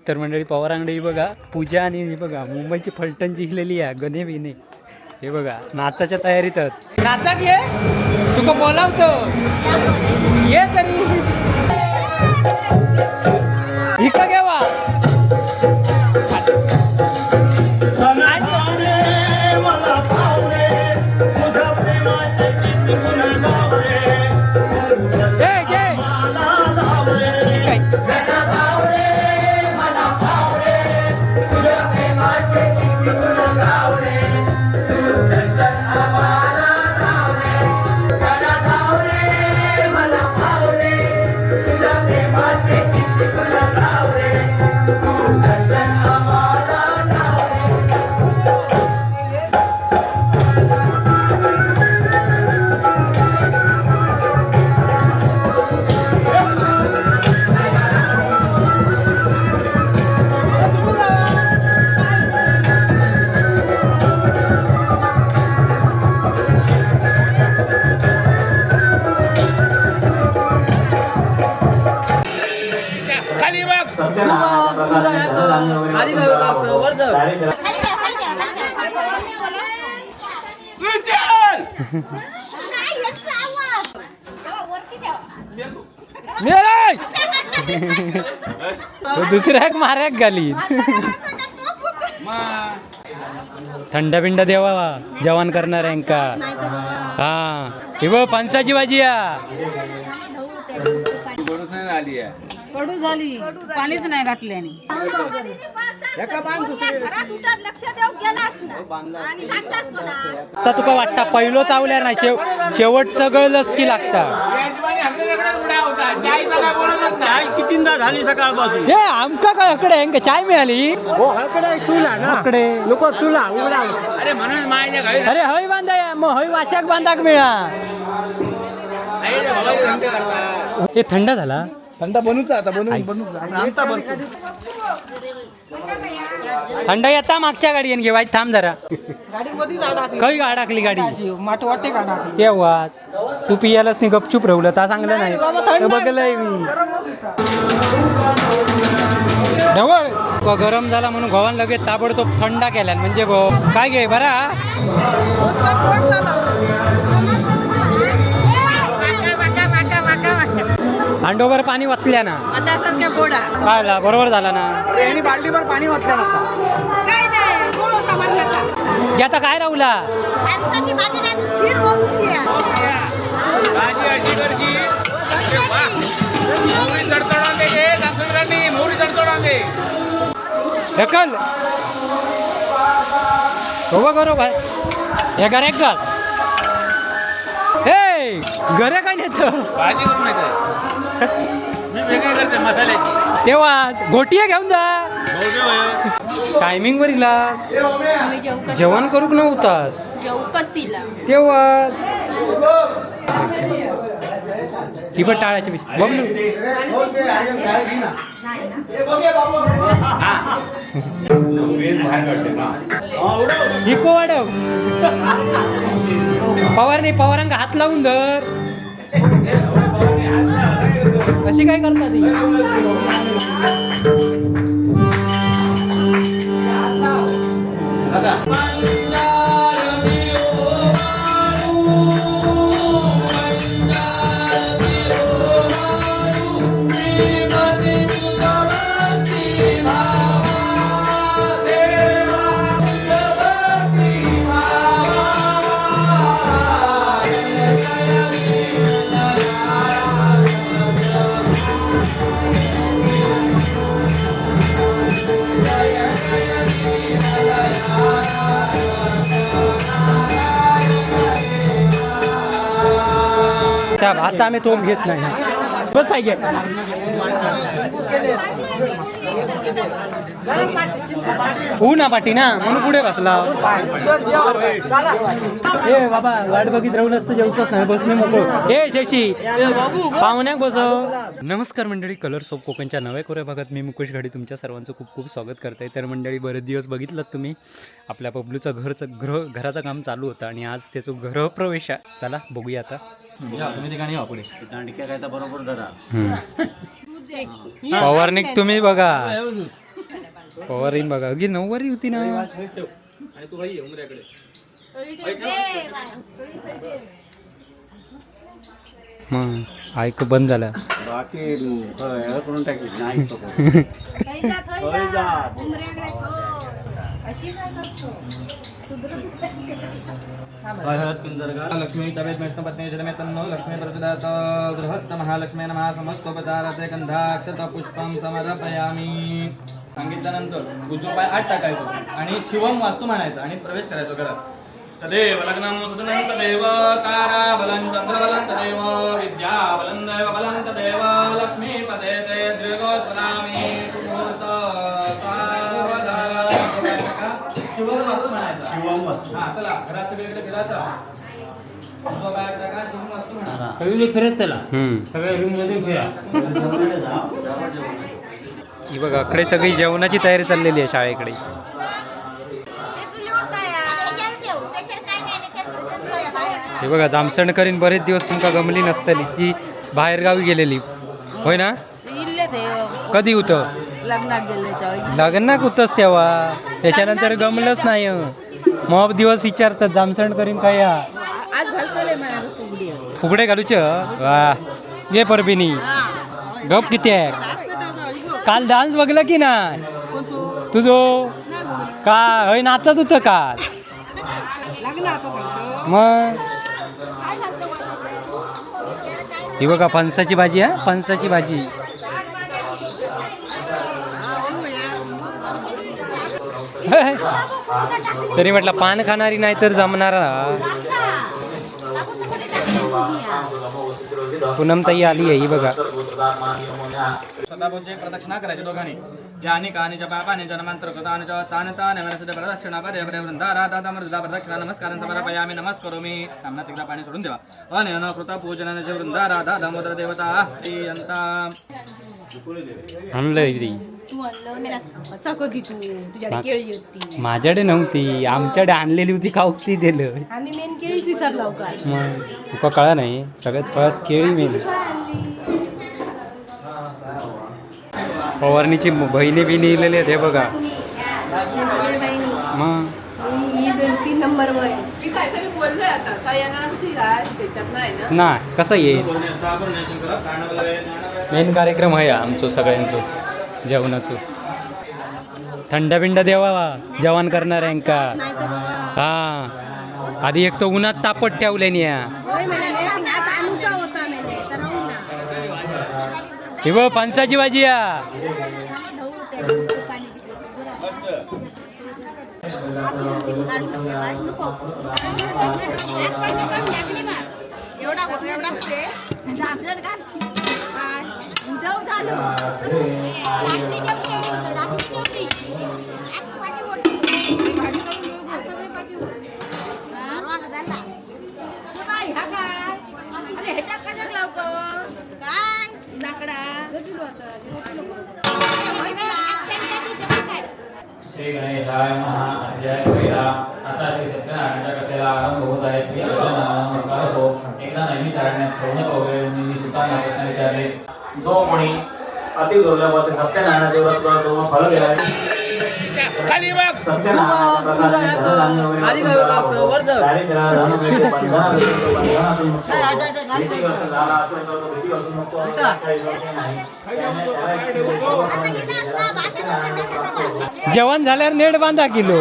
तर मंडळी पवारांगडे बघा पूजा आणि ही बघा मुंबईची फलटण जिंकलेली आहे गणे बिने. हे बघा नाचाच्या तयारीतच नाचा घे तुका बोलावतो ये तरी इकडं घेवा दुसऱ्या एक मार्याक घाली थंड पिंड देवा जेवण करणाऱ्यांका. हा हे बघ फणसाची भाजी कडू झाली पाणीच नाही घातल्याने. आता तुका वाटता पहिलो चावल्या ना शेवटचं गळलंच की लागता. कितींदा झाली सकाळपासून हे आमका काय हकडे चाय मिळाली चुला ना हकडे लोक चुला उघडा. अरे म्हणून माझ्या अरे हय बांधा मग हय वाशाक बांधाक मिळा. हे थंड झाला थंड बनूचा आता थंड येता मागच्या गाडीन घेवाय थांब जरा काही अडकली गाडी माठ वाटे का टाकली तेव्हा तू पियालाच नाही गपचूप राहुलं ता चांगलं नाही बघलंय मी ढवळ गरम झाला म्हणून गव्हाण लगेच ताबडतोब थंड केला म्हणजे काय घे बरा हांडोवर पाणी वाचल्या ना गोडा काय बरोबर झाला ना बाल्टीभर पाणी वाचल्या याचा काय राहुला ढकल हो करो भाई हे घर एक घर हे घरे काय नेत भाजी करून मी वेगळी करते मसाल्याची तेव्हा घोटीया घेऊन जा टायमिंग वर इलास जेवण करूक नव्हतास तेव्हा ती पण टाळायची बघ इको वाढव पवारांका हात लावून धर कशी काय करता ती त्या भात आम्ही तोप घेत नाही बस आहे ना पाठी ना म्हणून पुढे बसला ए बाबा वाट बघित राहून असतं जेवतच नाही बसणे मोकळ ए शशी पाहुण्याक बसव. नमस्कार मंडळी, कलर्स ऑफ कोकणच्या नव्या कोऱ्या भागात मी मुकेश घाडी तुमच्या सर्वांचं खूप खूप स्वागत करत आहे. तर मंडळी बरेच दिवस बघितलं तुम्ही आपल्या बबलूचं घराचं काम चालू होतं आणि आज त्याचं गृहप्रवेश आहे. चला बघूया आता तुम्ही ठिकाणी पुढे दांडक्या काय बरोबर धरा पवारनिक तुम्ही बघा फवारीन बघा अगी 9 वारी होती ना. आणि तू भाई उमऱ्याकडे मग ऐक बंद झाला. बाकी करून टाकली नाही लक्ष्मी तवेत वैष्णव पत्नी जलमे तन्नो लक्ष्मी प्रचोदयात् गृहस्थ महालक्ष्मी नमः समस्तोपचाराते गंधाक्षत पुष्पम समर्पयामी. सांगितल्यानंतर उजवा पाय आत टाकायचो आणि शिवम वास्तू म्हणायचं आणि प्रवेश करायचो घरात. तदेव लग्नं सुतनं तदेव ताराबलं चंद्रबलं तदेव विद्याबलं दैवबलं तदेव लक्ष्मीपदे ते दृगोस्वरामि सुमुहूर्त सावधान. शिवम वास्तू म्हणायचं. शिवम वास्तू. हा चला घरात सगळीकडे फिरायचं. उजवा पाय टाका शिवम वास्तू म्हणा. सगळी फिरत चला सगळ्या रूम मध्ये फिरा. ही बघा इकडे सगळी जेवणाची तयारी चाललेली आहे शाळेकडे. हे बघा जामसंडकरीन बरेच दिवस तुमका गमली नसतली ती बाहेर गावी गेलेली होय ना. कधी होतं लग्नात गेले लग्नाक होतच तेव्हा त्याच्यानंतर गमलंच नाही. मग दिवस विचारतात जामसंडकरीन काय या आज घालतले माझ्या फुगडे घालूच वा गे परबिनी गप किती आहे. काल डान्स बघला की नाही तुझो का हय नाचत होतं काल मग. ही बघा फणसाची भाजी. हा फणसाची भाजी. तरी म्हटलं पान खाणारी नाही तर जमणारा. पूनमताई आली आहे ही बघा. सदाभाऊची एक प्रदक्षिणा करायची दोघांनी. यानी कानीच्या पापाने जन्मांतर कृताने ताने ताने मनसुदे प्रदक्षिणा पदे पदे वृंदा राधा मृदा प्रदक्षिणा नमस्कारांचा समर्पयामि नमस्करो मी. सामनात एकदा पाणी सोडून देवा. अनेन कृता पूजनाने वृंदा राधा दामोदर देवता प्रियंता. आणलं इकडे तू आणलं मी कधी तू तुझ्याकडे केळी होती माझ्याकडे नव्हती आमच्याकडे आणलेली होती खाऊती दिलं. आम्ही मेन केळीच विसरलो का. मग तुका कळा नाही सगळ्यात फळात केळी मेन. फवारणीची बहिणी बी लिहिलेली आहेत हे बघा. मग ही 2-3 नंबर वर मी काहीतरी बोललोय आता काय येणार होती काय त्याच्यात नाही ना. नाही कसं येईल. मेन कार्यक्रम आहे आमचं सगळ्यांचं जेवणाचं. थंड बिंड देवा जेवण करणार यांका. हा आधी एक तो उन्हात तापत ठेवले नी. हे बघ फणसाची भाजी या. श्री गणेशाय नमः. जय श्रीराम. आता श्री सत्यनारायणाच्या कथेला आरंभ होत आहे. श्री नमस्कार असो. एकदा नैमी चारण्यात शौनक वगैरे सुताना प्रश्न विचारले. जो कोणी अति दुर्लभ असे सत्यनारायणाचे व्रत करतो फल गेला. जेवण झाल्यावर नेट बांधा किलो.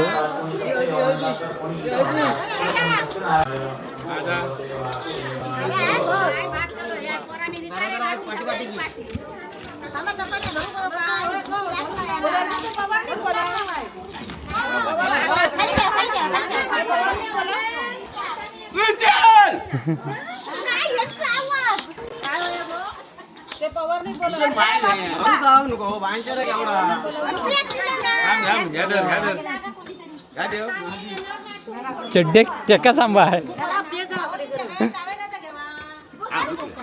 चड्डे चक्का सांभाळ.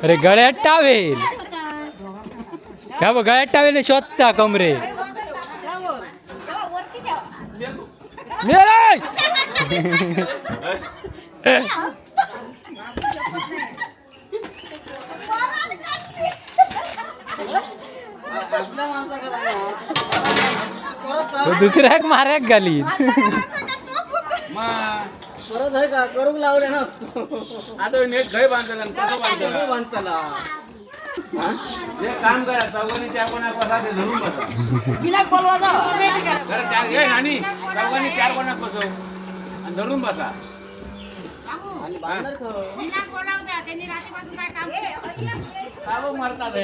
अरे गळ्यात टावेल का बघ गळ्यात टावेल शोधता कमरे. दुसऱ्या एक माऱ्याक घाली परत आहे का करूक लावले ना आता नेट घय बांधला कसं बांधला हे काम करा चौघांनी त्या कोणा बसा ते धरून बसा जरा चार घे नानी चौघांनी चार कोणा बसव आणि धरून बसा मरतात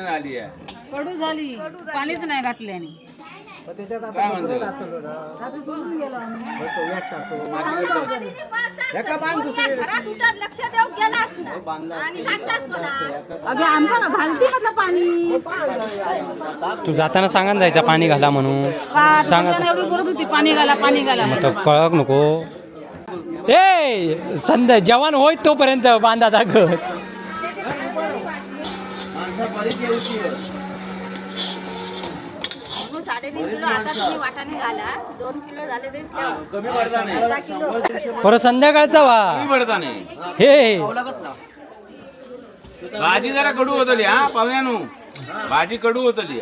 आली आहे कडू झाली पाणीच नाही घातल्याने तू जाताना सांगा ना जायचं पाणी घाला म्हणून सांगा एवढी बोलत होती पाणी घाला पाणी घाला मग तो कळक नको ए संध्या जेवण होय तोपर्यंत बांधा दाखत साडेतीन किलो आता तुम्ही वाटाणे घाला 2 किलो झाले तरी ठेवा. कमी पडता नाही अर्धा किलो परत संध्याकाळचा वा कमी पडता नाही हे भाजी जरा कडू होतली हा पाहुण्यानु भाजी कडू होतली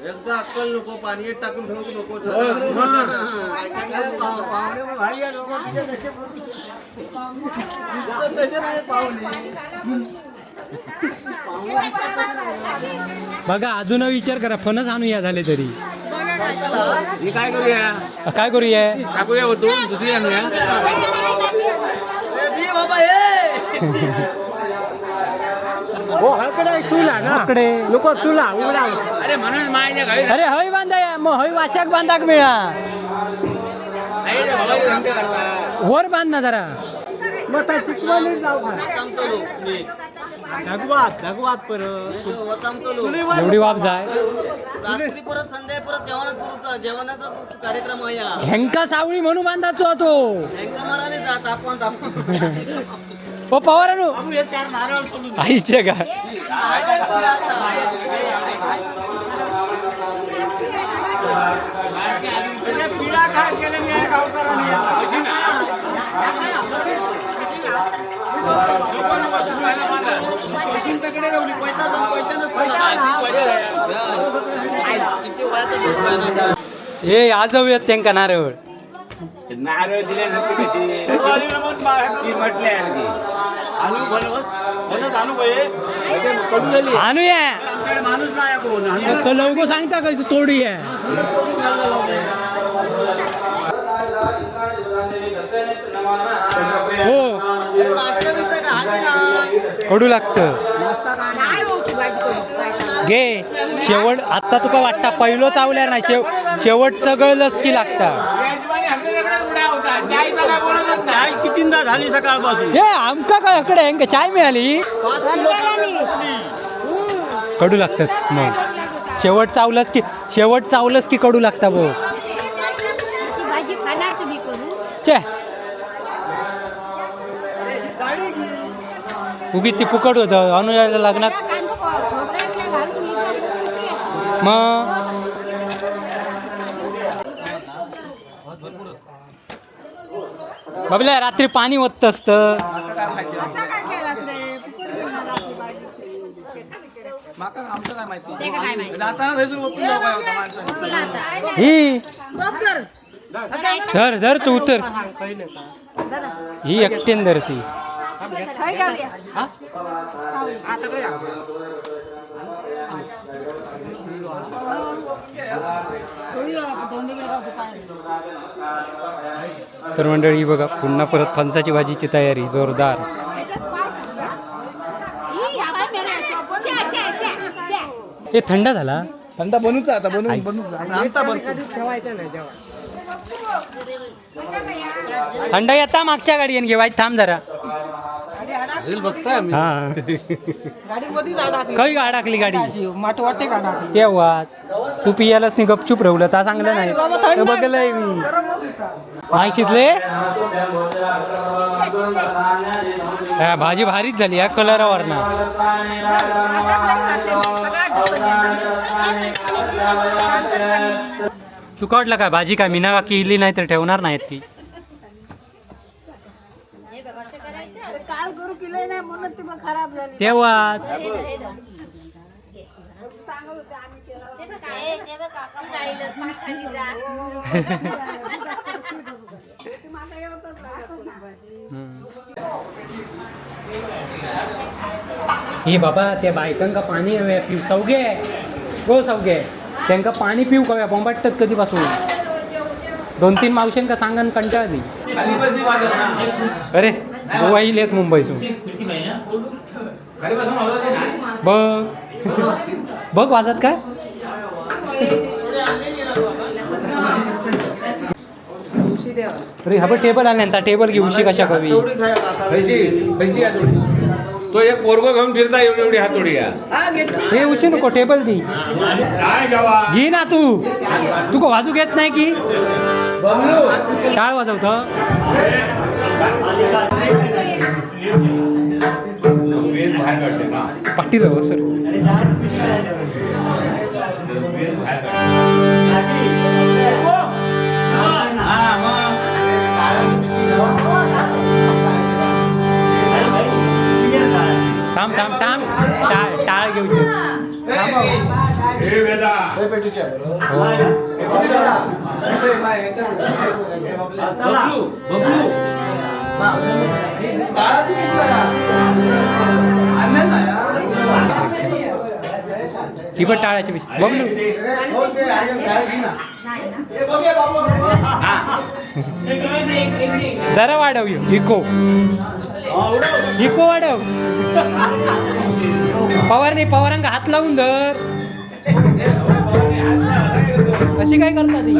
एकदा अक्कल नको पाणी टाकून ठेवू नको पाहुणे मग भारी आहे लोक तुझे कसे तसे नाही पाहुणे बघा अजून विचार करा फणस आणूया झाले तरी ही काय करूया काय करूया टाकूया होतो दुसरी आणूया चुला ना इकडे लोक चुला उघडा अरे म्हणून माझ्या घरी अरे हय बांधा मग हय वाच्याक बांधाक मिळा वर बांध ना जरा एवढी वाप जाय रात्री परत संध्या परत जेवणाचा कार्यक्रम आहे हेंका सावळी म्हणून बांधाचो तो नेमका माराने तापमान ओ पवारानू आईचे का हे आज येत त्यांका नारळ नारळ दिले नसते कशी म्हटले आणूया तो लवकर सांगता का तोडी आहे हो कडू लागतं घे शेवट आता तुका वाटता पहिलो चावल्यार नाही शेवट गळलंच की लागता कितींदा झाली सकाळपासून हे आमका काय इकडे यांका चाय मिळाली कडू लागतात मग शेवट चावलंच की कडू लागता बघ भाजी खाणार तुम्ही करू चे उगीच ती फुकट होतं अनुजाला लग्नात मग बबल्या रात्री पाणी ओतत असतं ही धर तू उतर ही एकटेन धरती तर मंडळी बघा पुन्हा परत फणसाची भाजीची तयारी जोरदार हे थंड झाला थंडा बनूच आता बनवून थंड येता मागच्या गाडीन घेवायच थांब जरा हा काही अडकली गाडी तेव्हा तू पियालाच नाही गपचूप राहलं ता चांगलं नाही तर बघलंय मी माहितीतले भाजी भारीच झाली या कलरावर ना तू काढला काय भाजी काय मीना काकी इली नाही तर ठेवणार नाहीत ती काल करू दिले नाही म्हणून ती मग खराब झाली. तेव्हाच सांगत होते आम्ही केलं. काका राहिलं पाठ खाली जा. माझा येतच ही बाबा त्या बायकांका पाणी हवे पिऊ सौगे गो सौगे त्यांका पाणी पिऊ कव्या बोंबाटतात कधीपासून 2-3 मावशांका सांगा कंटाळली. अरे गोवा येत मुंबईसून बघ बघ वाजत काय अरे हा टेबल आले ना टेबल घे उशी कशा कवी तो एक पोरगो घेऊन फिरता एवढी एवढी हातोडी हे उशी नको टेबल दी घे ना तू का वाजू घेत नाही की टाळ वाजवत पट्टी जाऊ सर थांब थांब थांब टाळ घेऊ ती पण टाळायची बबलू जरा वाढव इको इको वाढव पवारांका हात लावून धर अशी काय करता ती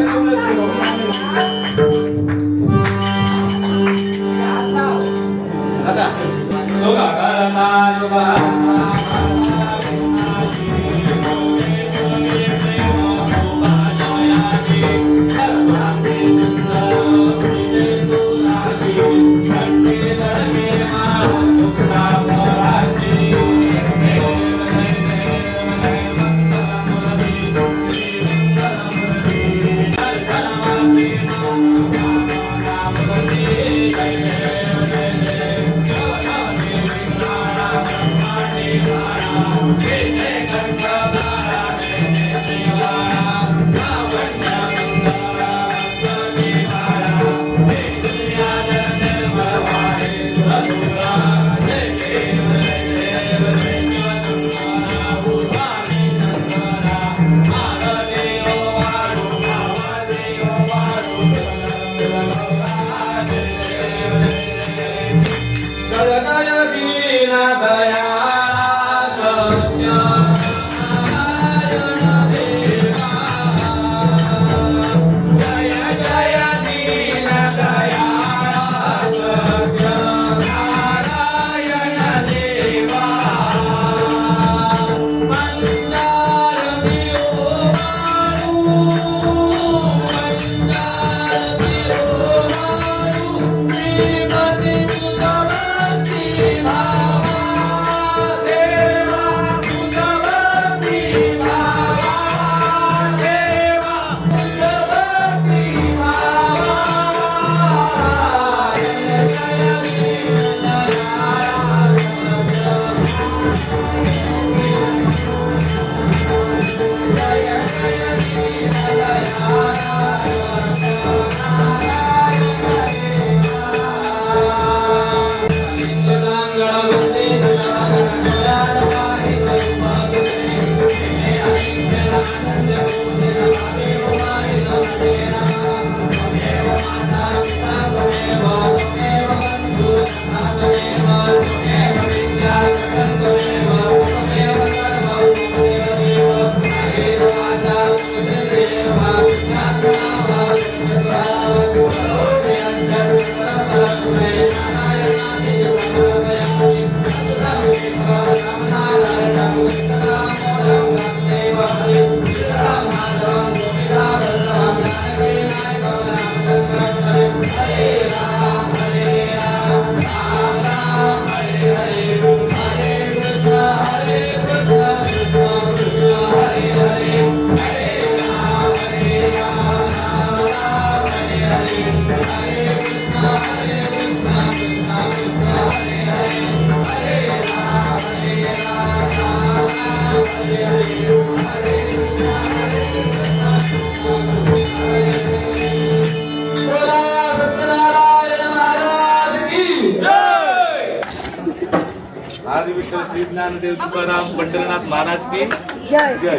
आदि विठ्ठल श्री ज्ञानदेव तुकाराम पंढरीनाथ महाराज की जय जय.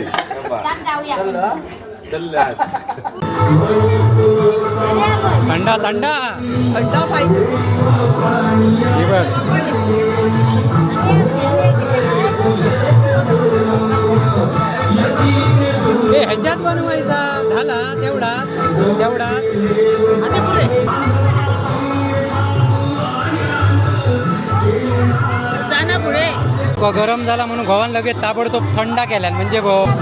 चल आज. थंडा थंडा थंड पाहिजे. हे बघ हे ह्याच्यात बनवायचा झाला तेवढा आता पुढे जाना पुढे. गरम झाला म्हणून गव्हाण लगेच ताबडतोब थंडा केला म्हणजे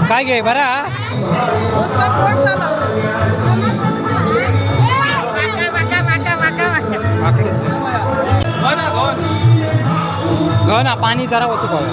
काय घे बरा घ ना पाणी जरा होतो बघा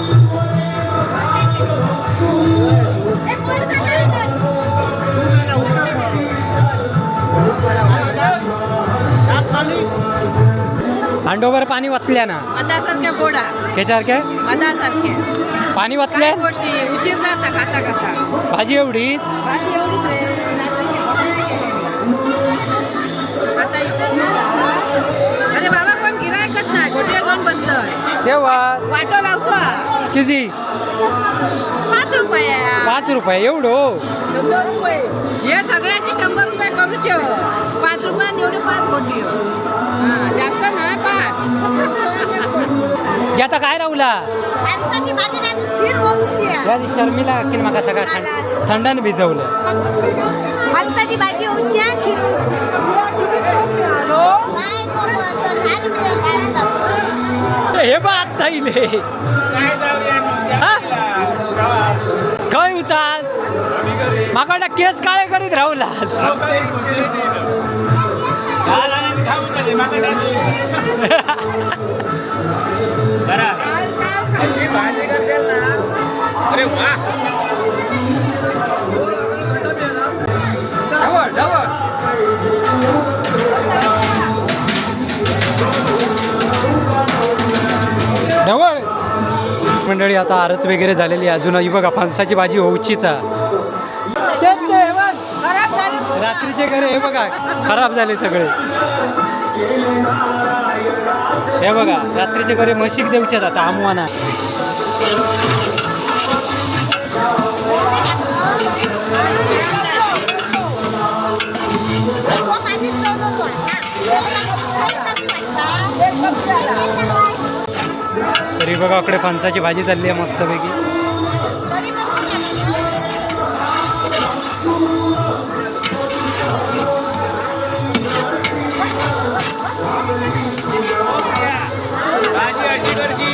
अंडोवर पाणी वतल्या ना मधासारख्या गोडा त्याच्यासारखे मधासारख्या पाणी वतले गोष्टी उशीर जाता खाता खाता. भाजी एवढीच भाजी एवढीच रे. रात्रीचे भोपळे नाही केले. आता इकडे अरे बाबा कोण गिरायकच नाही. गोटे कोण बसलं तेव्हा वाटो लावतो. किती 5 रुपये. 5 रुपये एवढं 100 रुपये. हे सगळ्याचे 100 रुपये करूचे. 5 रुपयाने एवढे 5 गोटी. हा जास्त नाही 5. आता काय राहुला या शर्मीला की माका सगळं थंडाने भिजवलं भाताची भाजी होती खीर हे बा आता इले काय होतास माका केस काळे करीत राहुलास भाजी करशील ना अरे वा ढवळ मंडळी आता आरत वगैरे झालेली अजूनही बघा फणसाची भाजी होऊचीचा रात्रीचे घरे हे बघा खराब झाले सगळे हे बघा रात्रीचे घरे म्हशीक देऊच्यात आता आमवाना तरी बघा इकडे फणसाची भाजी चालली आहे मस्तपैकी भाजी अशी करशी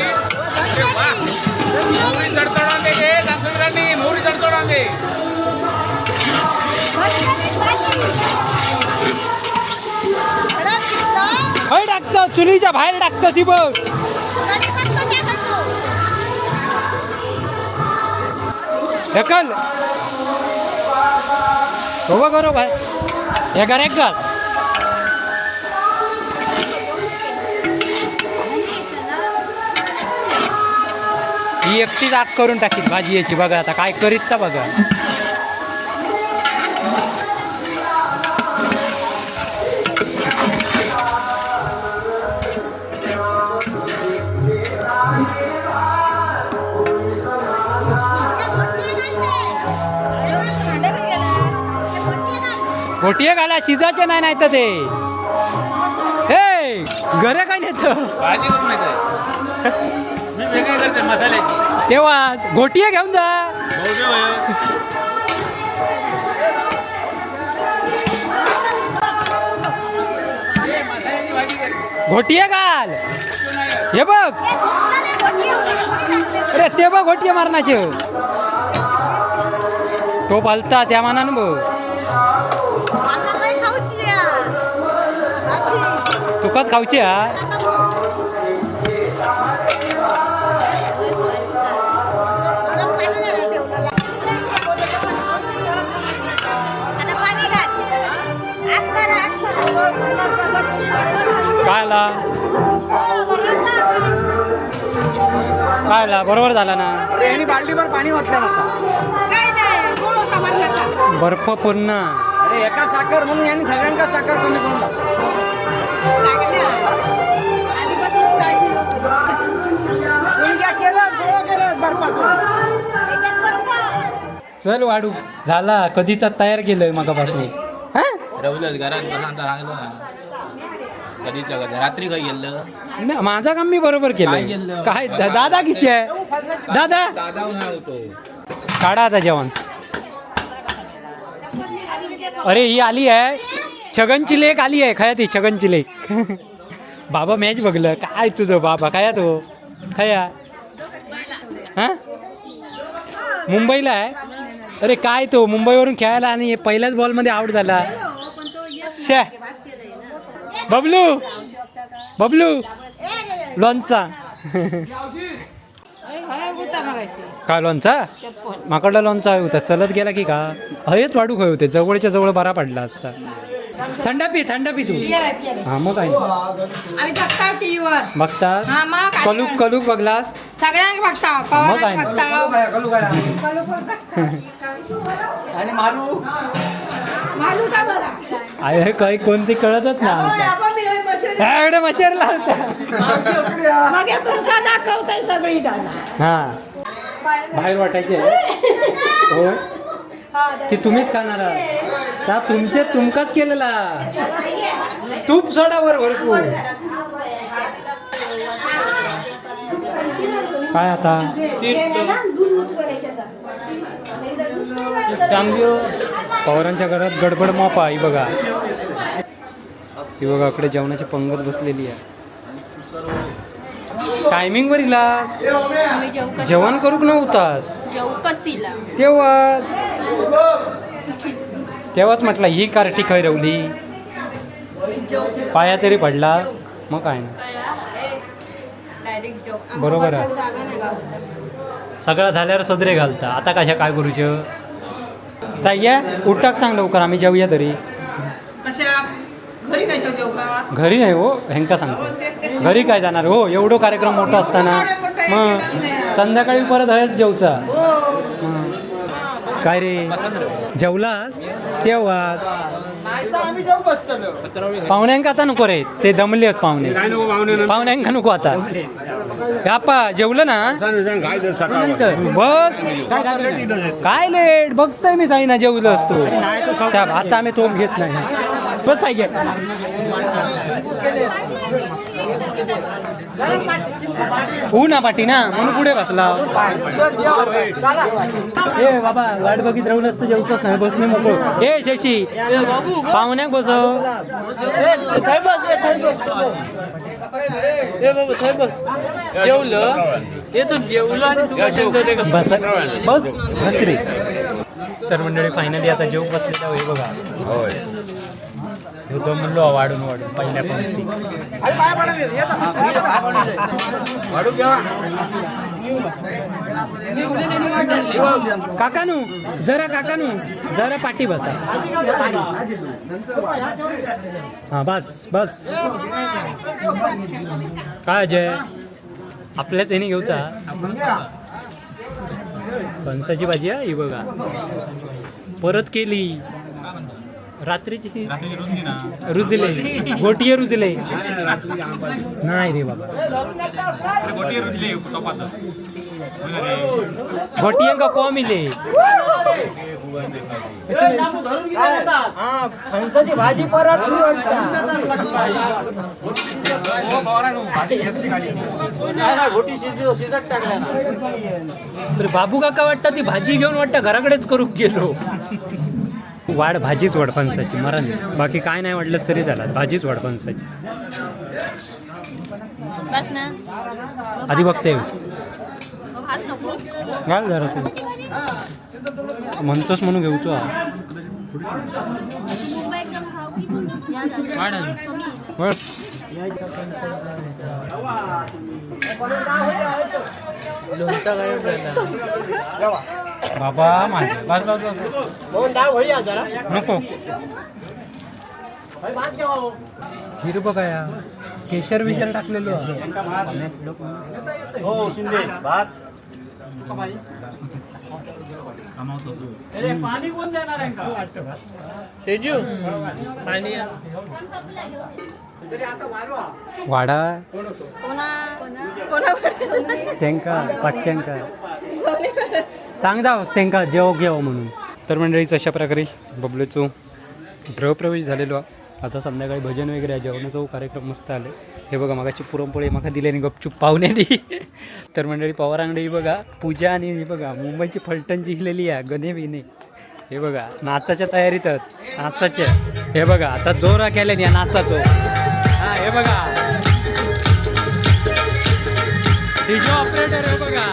मोहरी तडतडून दे घे दाखवणी मोहरी तडतडून दे हय टाकतं चुलीच्या बाहेर टाकतं ती बघ ढकल हो बघ बाय हे घर एक घर ही एकटीच आत करून टाकीत भाजी याची बघा आता काय करीत का बघा गोटिये घाला शिजायचे नाही नाही तर ते हे घर काय नेत भाजी करून येते मी वेगळी करते मसाल्याची तेव्हा गोटिये घेऊन जा घोटिये घाल हे बघ अरे ते बघ घोटिये मारण्याचे तो पालता त्या मानानं बघ तुकाच खाऊची हा कायला बरोबर झाला ना बाल्टीभर पाणी वाचलं बर्फ पूर्ण अरे एका साखर म्हणून यांनी सगळ्यांका साखर कमी करून आधीपासूनच काळजी घेऊ. चल वाढू झाला कधीचा तयार केलंय मगापासून हा रवलंच घरात बसा सांगलो ना कधीच रात्री काही गेलं नाही, माझं काम मी बरोबर काय केलं केलं? काय दादा किती आहे दादा दादा नाही होतो काढा आता जेवण अरे ही आली आहे छगनची लेक आली आहे खया ती छगनची लेक बाबा मॅच बघलं काय तुझं बाबा काय तो खया हा मुंबईला आहे अरे काय तो मुंबईवरून खेळायला आणि पहिल्याच बॉलमध्ये आउट झाला पण तो येत शे बात केलंय ना बबलू बबलू लोणचा काय लोणचा माकडला लोणचा होता चलत गेला की का हयच वाढू खय होते जवळच्या जवळ बरा पडला असता थंड पी तू हा मग काय आम्ही बघताव टीव्हीवर बघता हा मग काय कलूक कलूक बघलास सगळ्यांना बघताव मग काय पवारांना बघताव आणि मारू मालू का बघा अरे काही कोणती कळतच ना एवढे मशेरला होता मग तुमका दाखवताय सगळी गाणं हा बाहेर वाटायचे हो ते तुम्हीच खाणार आहात त्या तुमचे तुमकाच केलेला तूप सोडावर भरपूर काय आता पवारांच्या घरात गडबड मोपा ही बघा ही बघा इकडे जेवणाची पंगत बसलेली आहे टायमिंग वर इलास आम्ही जेवकच जेवण करूक नव्हतास जेवकच तेव्हाच म्हटलं ही कार्टी खय रवली पाया तरी पडला मग काय ना डायरेक्ट जेव बरोबर आहे. जागा नाही गावात सगळं झाल्यावर सदरे घालता आता कशा काय करूच साह्या उठाक सांग लवकर आम्ही जेवूया तरी कशा घरी कशा जेवका घरी नाही हो ह्यांका सांगतो घरी काय जाणार हो एवढं कार्यक्रम मोठा असताना मग संध्याकाळी परत हयच जेवचा मग. काय रे जेवलास तेव्हाच पाहुण्यांका आता नको रे ते दमले आहेत पाहुणे पाहुण्यांका नको आता यापा जेवलं ना बस काय लेट बघतोय मी काही ना जेवलं असतो साहेब आता आम्ही तोप घेत नाही बस आहे घे ना पाठी ना म्हणून पुढे बसला ए बाबा वाट बघित राहून असतं जेवतच नाही बस नाही मोकळ ए शशी पाहुण्याक बसव जेवलं ते तू जेवलं आणि तू बस बस बस रे तर मंडळी फायनली आता जेव बसलेला हे बघा हे तो म्हणलो वाढून वाढून पहिल्या पंक्ती काकानू जरा पाठी बसा हा बस बस काय अजय आपल्याच याने घेऊचा फणसाची भाजी आहे ही बघा परत केली रात्रीची रुजले गोटिये रुजले नाही रे बाबा गोटियांका कॉमिले फणसाची भाजी परत बाबू काका वाटतं ती भाजी घेऊन वाटतं घराकडेच करू गेलो वाढ भाजीच वाढ फणसाची मरण बाकी काय नाही वाटलंच तरी झाला भाजीच वाढ फणसाची बस ना आधी बघते भात नको घाल जरा तू म्हणतोस म्हणून घेऊ तू वाढ अजून. वाढ. बाबा माझे बस बस बस नको हिर बघाया केशर विशर टाकलेलो हो शिंदे भात पाणी कोण देणार आहे तेजू पाणी वाडा कोणा कोणाकडे त्यांका पाचशेंका जोली सांग जाव त्यांका जेव घेव म्हणून. तर मंडळीच अशा प्रकारे बबलूचो गृहप्रवेश झालेलो. आता संध्याकाळी भजन वगैरे आहे, जेवणाचा कार्यक्रम मस्त आले. हे बघा मागाची पुरणपोळी माका दिल्याने गपचूप पाहुण्यानी. तर मंडळी पवारांगडे बघा पूजा आणि हे बघा मुंबईची फलटण जिंकलेली आहे गणे बिने. हे बघा नाचाच्या तयारीत नाचाच्या. हे बघा आता जोरा केल्याने या नाचाचो. हा हे बघा डीजे ऑपरेटर हे बघा.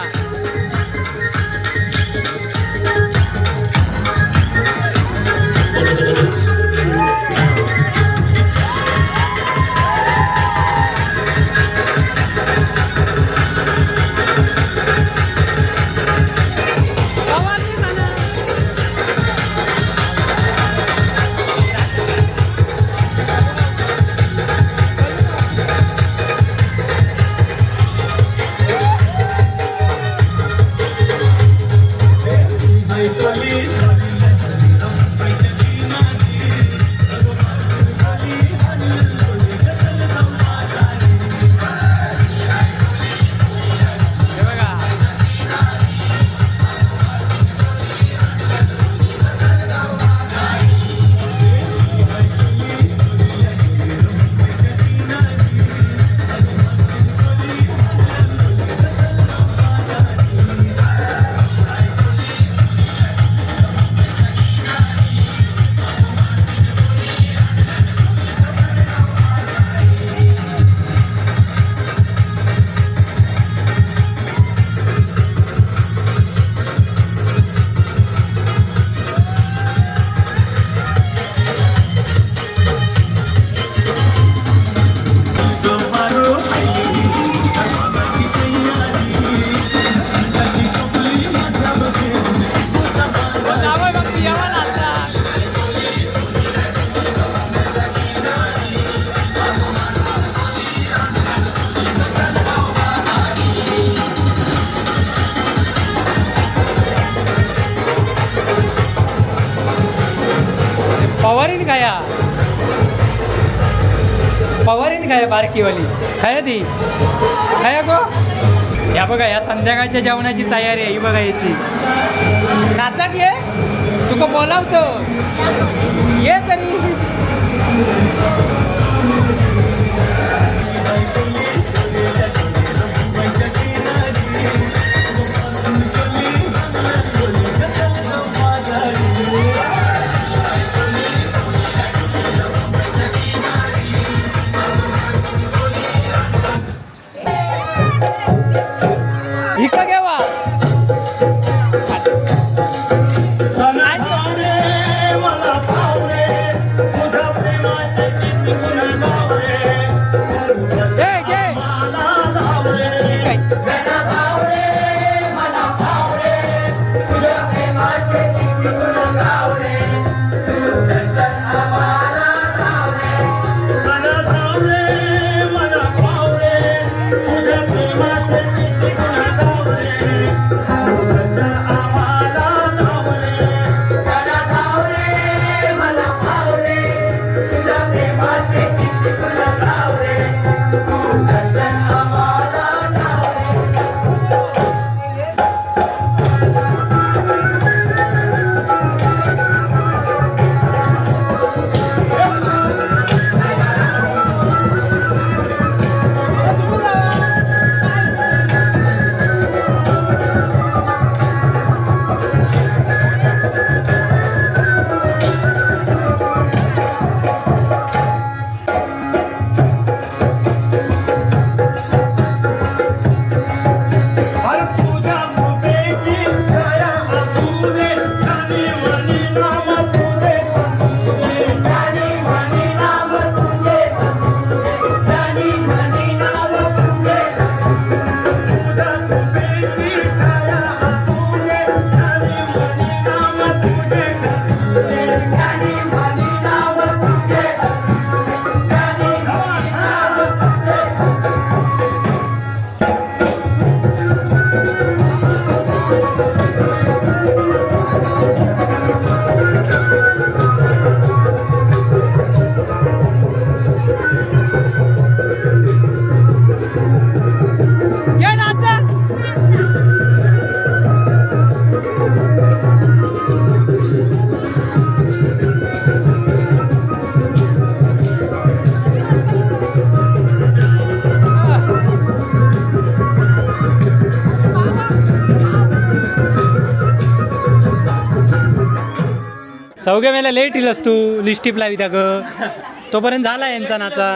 पवारीन काय बारकीवाली खाया ती खाया गो. या बघा या संध्याकाळच्या जेवणाची तयारी आहे. ही बघा याची नाचक ये तुका बोलावतो ये तरी. इकडं घ्यावा चौघ्या मेला लेट येईलस तू लिस्टिप लावी त्या ग तोपर्यंत झाला यांचा नाचा